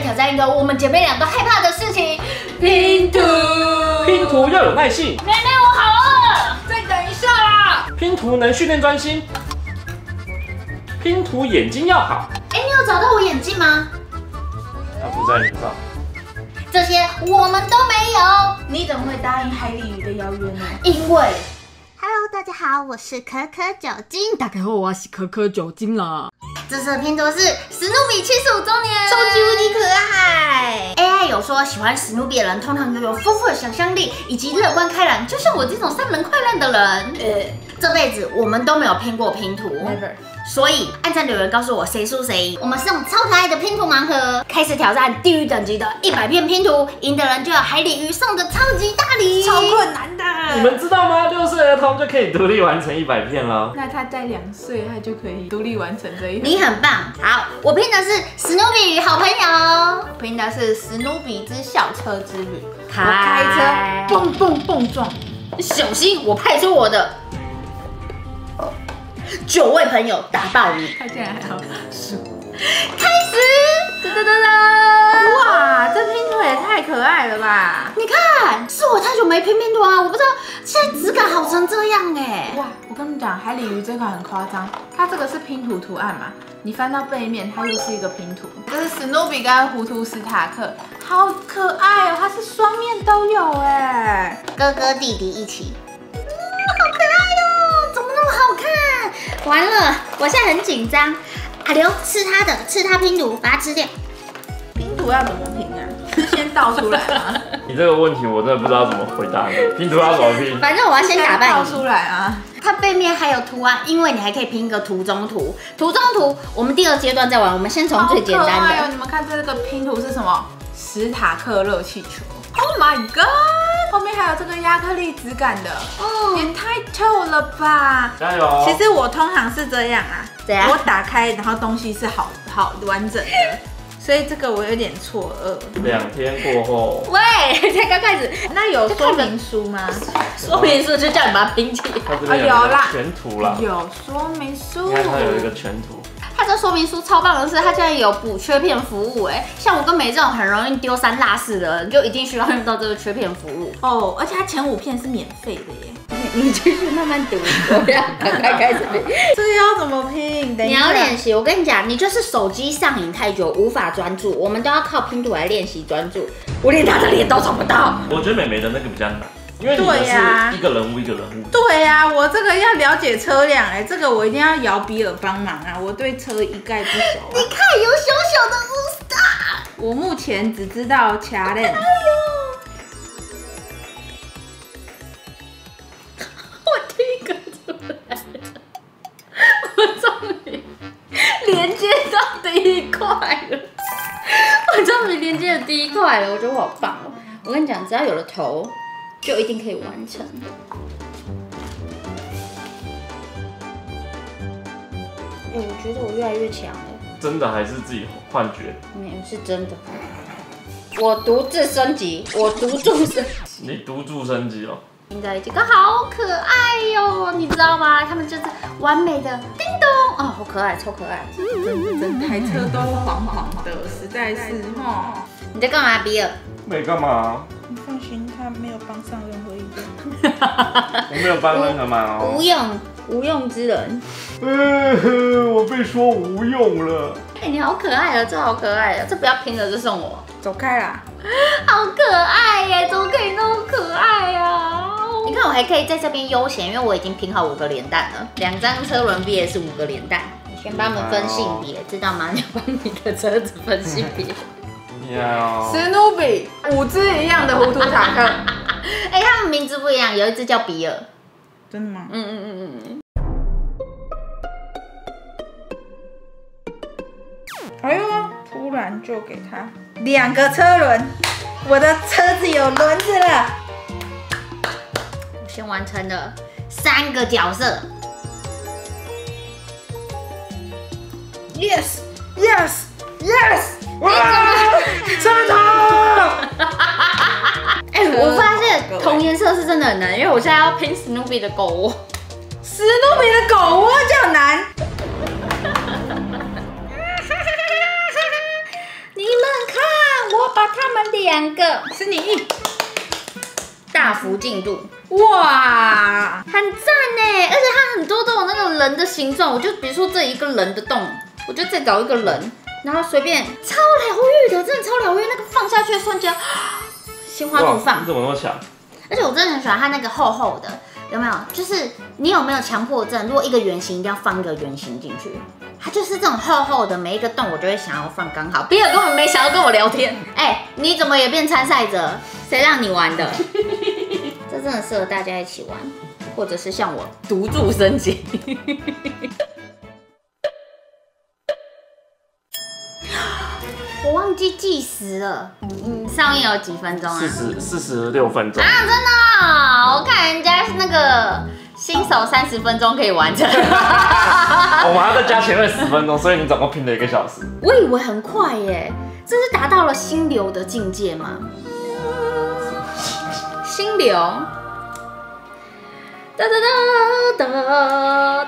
挑战一个我们姐妹俩都害怕的事情——拼图。拼图要有耐性。妹妹，我好饿，再等一下啦。拼图能训练专心。拼图眼睛要好。哎，你有找到我眼镜吗？它不在你上。这些我们都没有。你怎么会答应海里鱼的邀约呢？因为 Hello， 大家好，我是可可酒精。大家好，我是可可酒精啦。这次的拼图是史努比75周年，超级无敌可爱。AI 有说，喜欢史努比的人通常拥有丰富的想象力以及乐观开朗，就像我这种3门快烂的人。这辈子我们都没有拼过拼图 Never。所以按赞留言告诉我谁输谁赢。我们是用超可爱的拼图盲盒开始挑战地狱等级的100片拼图，赢的人就有海里鱼送的超级大礼，超困难的。你们知道吗？6岁儿童就可以独立完成100片了。那他在2岁，他就可以独立完成这一。你很棒。好，我拼的是史努比与好朋友，拼的是史努比之校车之旅。我开开车蹦蹦蹦撞，小心，我派出我的9位朋友打爆你。他竟然还好数。开始，噔噔噔噔！哇，这拼图也太可爱了吧！你看，是我太久没拼拼图啊，我不知道现在质感好成这样哎。哇，我跟你讲，海里鱼这款很夸张，它这个是拼图图案嘛，你翻到背面，它又是一个拼图。这是史努比跟糊涂史塔克，好可爱哦，它是双面都有哎。哥哥弟弟一起，好可爱哦，怎么那么好看？完了，我现在很紧张。阿刘吃他的，吃他拼图，把它吃掉。拼图要怎么拼啊？是先倒出来吗？你这个问题我真的不知道怎么回答你。拼图要怎么拼？反正我要先打败你。倒出来啊！它背面还有图案，因为你还可以拼一个图中图。图中图，我们第2阶段再玩。我们先从最简单好可爱哦！的。你们看这个拼图是什么？史塔克热气球。Oh my god！ 后面还有这个亚克力质感的，哦，也太透了吧！加油！其实我通常是这样啊，怎样我打开，然后东西是好完整的，所以这个我有点错愕。2天过后，喂，才刚开始，那有说明书吗？说明书就叫你把它拼起来。它这边有一个全图啦。有说明书。你看它有一个全图。它这说明书超棒的是，它竟然有补缺片服务哎，像我跟美这种很容易丢三落四的人，就一定需要用到这个缺片服务哦，而且它前5片是免费的耶。你继续慢慢读，我要赶快开始拼。这个要怎么拼？你要练习，我跟你讲，你就是手机上瘾太久无法专注，我们都要靠拼图来练习专注。我连他的脸都找不到。我觉得美眉的那个比较难，因为你的是一个人物一个人物。对呀，我这个要了解车辆哎，这个我一定要姚比尔帮忙啊，我对车一概不熟。你看，有小小的乌斯达。我目前只知道卡len我第一个出来了，我终于连接到第一块了，我终于连接了第一块了，我觉得我好棒哦！我跟你讲，只要有了头，就一定可以完成。哎，我觉得我越来越强了。真的还是自己幻觉？没有，是真的。我独自升级，我独注升级。你独注升级哦。拼在一起，好可爱哟、你知道吗？他们就是完美的叮咚哦，好可爱，超可爱。整台车都黄黄的，实在是哈。你在干嘛，比尔？没干嘛？你放心，他没有帮上任何一个。我没有帮任何忙哦。无用之人。我被说无用了。哎、你好可爱哦，这好可爱哦，这不要拼了，这送我。走开啦！好可爱耶，怎么可以那么可爱啊？你看我还可以在这边悠闲，因为我已经拼好5个连弹了，2张车轮币也是5个连弹。你先帮他们分性别，知道吗？你要帮你的车子分性别。要。史努比5只一样的糊涂塔克。哎、他们名字不一样，有一只叫比尔。真的吗？哎呦，突然就给他2个车轮，我的车子有轮子了。我先完成了3个角色。Yes, yes, yes！ 哇！车头！哎、我发现同颜色是真的很难，因为我现在要拼史努比的狗窝。史努比的狗窝叫难。你们看。把他们2个是你，大幅进度，哇，很赞呢！而且它很多都有那个人的形状，我就比如说这一个人的洞，我就再找一个人，然后随便，超疗愈的，真的超疗愈。那个放下去的瞬间，心花怒放。你怎么那么强？而且我真的很喜欢它那个厚厚的，有没有？就是你有没有强迫症？如果一个圆形一定要放一个圆形进去，它就是这种厚厚的，每一个洞我就会想要放刚好。比尔根本没想要跟我聊天，哎，你怎么也变参赛者？谁让你玩的？这真的适合大家一起玩，或者是像我独注升级。我忘记计时了，上面有几分钟啊46分钟啊！真的哦、我看人家是那个新手30分钟可以完成，我们还要再加前面10分钟，所以你总共拼了1个小时。我以为很快耶，这是达到了心流的境界吗？心流。哒哒哒哒哒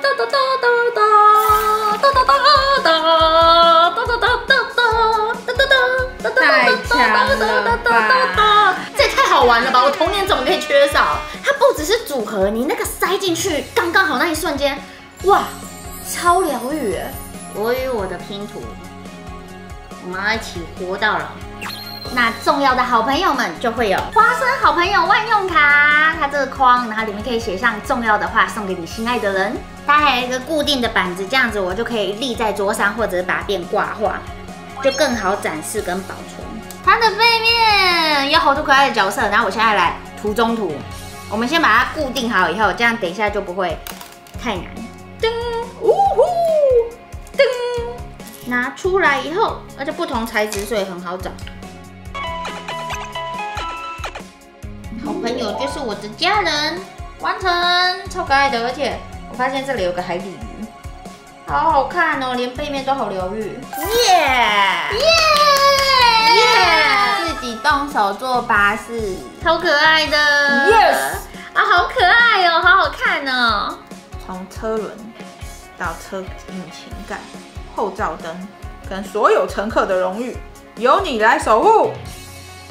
哒哒哒哒哒哒哒太强了吧！这也太好玩了吧！我童年怎么可以缺少？它不只是组合，你那个塞进去刚刚好那一瞬间，哇，超疗愈！我与我的拼图，我们要一起活到老。那重要的好朋友们就会有花生好朋友万用卡，它这个框，然后里面可以写上重要的话送给你心爱的人。它还有一个固定的板子，这样子我就可以立在桌上，或者是把它变挂画，就更好展示跟保存。它的背面有好多可爱的角色，然后我现在来图中图，我们先把它固定好以后，这样等一下就不会太难。噔，呜呼，噔，拿出来以后，而且不同材质，所以很好找。好朋友就是我的家人，完成，超可爱的，而且我发现这里有个海底鱼，好好看哦，连背面都好疗愈，耶耶，自己动手做巴士，超可爱的 Yes 啊，好可爱哦，好好看哦，从车轮到车引擎盖、后照灯跟所有乘客的荣誉，由你来守护。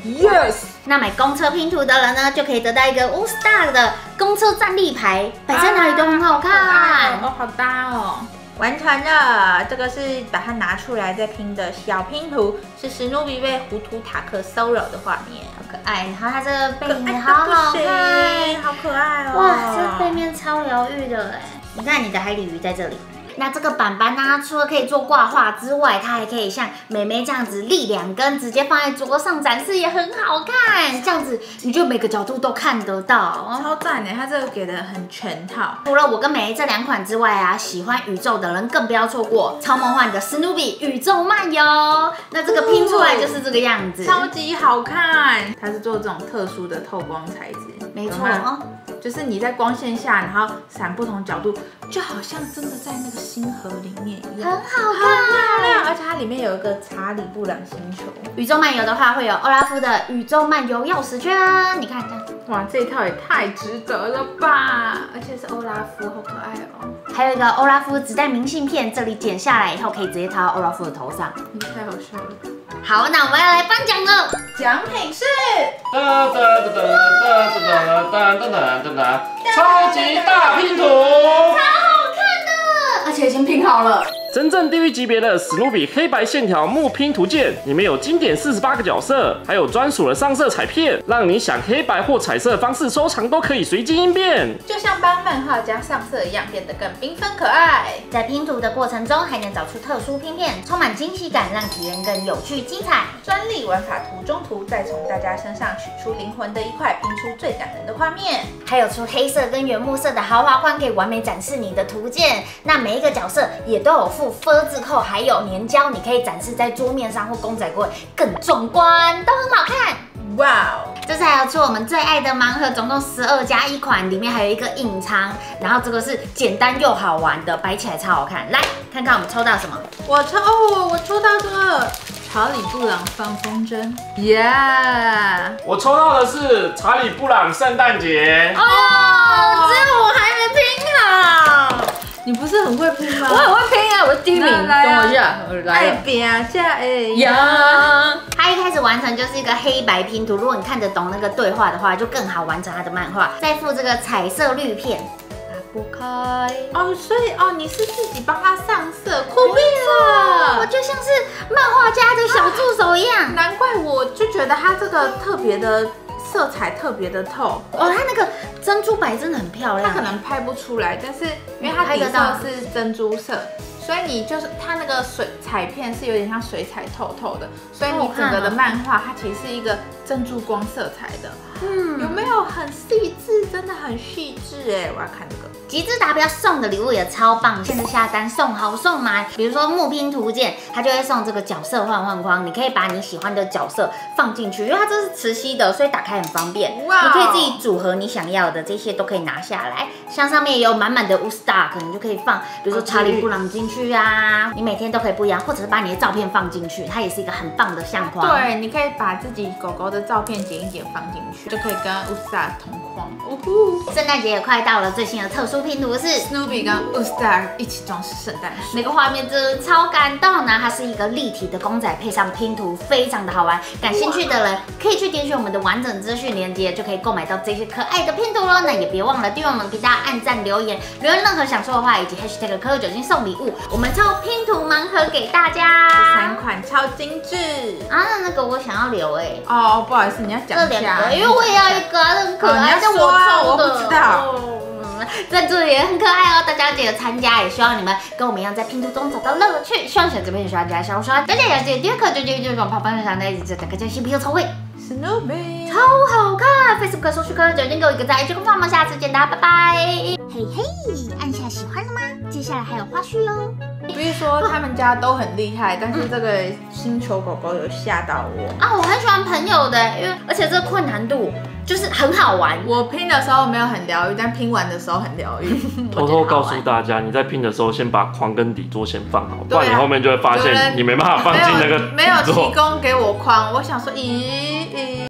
Yes。那买公车拼图的人呢，就可以得到一个All Star 的公车站立牌，摆在哪里都很好看。哦，好搭哦！完成了，这个是把它拿出来再拼的小拼图，是史努比被糊涂塔克骚扰的画面，好可爱。然后它这个背面好好看，好可爱哦！哇，这背面超疗愈的哎！你看你的海鲤鱼在这里。那这个板板呢，除了可以做挂画之外，它还可以像妹妹这样子立2根，直接放在桌上展示，也很好看。这样子你就每个角度都看得到，超赞的！它这个给的很全套。除了我跟美这2款之外啊，喜欢宇宙的人更不要错过超梦幻的史努比宇宙漫游。那这个拼出来就是这个样子，超级好看。它是做这种特殊的透光材质，没错哦。就是你在光线下，然后闪不同角度，就好像真的在那个星河里面一样，很好看，漂亮。而且它里面有一个查理布朗星球。宇宙漫游的话，会有欧拉夫的宇宙漫游钥匙圈，你看这样，哇，这一套也太值得了吧！而且是欧拉夫，好可爱哦。还有一个欧拉夫纸袋明信片，这里剪下来以后可以直接套到欧拉夫的头上，太好笑了。好，那我们要来颁奖了，奖品是超级大拼图，超好看的，而且已经拼好了。真正地狱级别的史努比黑白线条木拼图鉴，里面有经典48个角色，还有专属的上色彩片，让你想黑白或彩色的方式收藏都可以随机应变，就像帮漫画加上色一样，变得更缤纷可爱。在拼图的过程中，还能找出特殊拼片，充满惊喜感，让体验更有趣精彩。专利玩法图中图，再从大家身上取出灵魂的一块，拼出最感人的画面。还有出黑色跟原木色的豪华框，可以完美展示你的图鉴。那每一个角色也都有附分字扣，还有粘胶，你可以展示在桌面上或公仔柜，更壮观，都很好看。哇哦！这次还有出我们最爱的盲盒，总共12+1款，里面还有一个隐藏，然后这个是简单又好玩的，摆起来超好看。来看看我们抽到什么？我抽到这个查理布朗放风筝，耶！我抽到的是查理布朗圣诞节。哦，只有我还没拼好。你不是很会拼吗？我很会拼啊，我是第1名。等我一下，爱拼才会呀！他一开始玩完成就是一个黑白拼图。如果你看得懂那个对话的话，就更好完成它的漫画。再附这个彩色滤片，打不开。哦，所以你是自己帮他上色，酷毙我了！就像是漫画家的小助手一样。难怪我就觉得它这个特别的色彩特别的透。它那个珍珠白真的很漂亮。它可能拍不出来，但是因为它底色是珍珠色，所以你就是它那个彩片是有点像水彩透透的，所以你整个的漫画它其实是一个珍珠光色彩的。有没有很细致？真的很细致哎！我要看这个。极致达标送的礼物也超棒，现在下单送好送满。比如说木拼图鉴，它就会送这个角色换换框，你可以把你喜欢的角色放进去，因为它这是磁吸的，所以打开很方便。你可以自己组合你想要的，这些都可以拿下来。像上面也有满满的 Woodstock， 你就可以放，比如说查理布朗进去啊，你每天都可以不一样，或者是把你的照片放进去，它也是一个很棒的相框。对，你可以把自己狗狗的照片剪一剪放进去，就可以跟 Woodstock 同框。圣诞节也快到了，最新的特殊拼图是 Snoopy 跟 Woodstock 一起装饰圣诞树，那个画面真的超感动呢！它是一个立体的公仔配上拼图，非常的好玩。感兴趣的人可以去点选我们的完整资讯链接，就可以购买到这些可爱的拼图咯。那也别忘了订阅我们频道、按赞、留言任何想说的话，以及 #可可酒精送礼物，我们抽拼图盲盒给大家。3款超精致啊！那个我想要留哦，不好意思，你要讲一下，因为我也要一个很可爱的我抽的。我不知道。赞助也很可爱哦，大家记得参加，也希望你们跟我们一样在拼图中找到乐趣。希望小这边喜欢加小刷，大家也记得第2课就种泡泡上的一直大家新朋友抽会 Snoopy 超好看 ，Facebook 搜寻可可酒精给我一个赞，一句话，我们下次见，大家拜拜。嘿嘿，按下喜欢了吗？接下来还有花絮哦。不是说他们家都很厉害，但是这个星球狗狗有吓到我啊！我很喜欢朋友的，因为而且这个困难度就是很好玩。我拼的时候没有很疗愈，但拼完的时候很疗愈。偷偷告诉大家，你在拼的时候先把框跟底座先放好，不然你后面就会发现你没办法放进那个没有提供给我框，我想说，咦。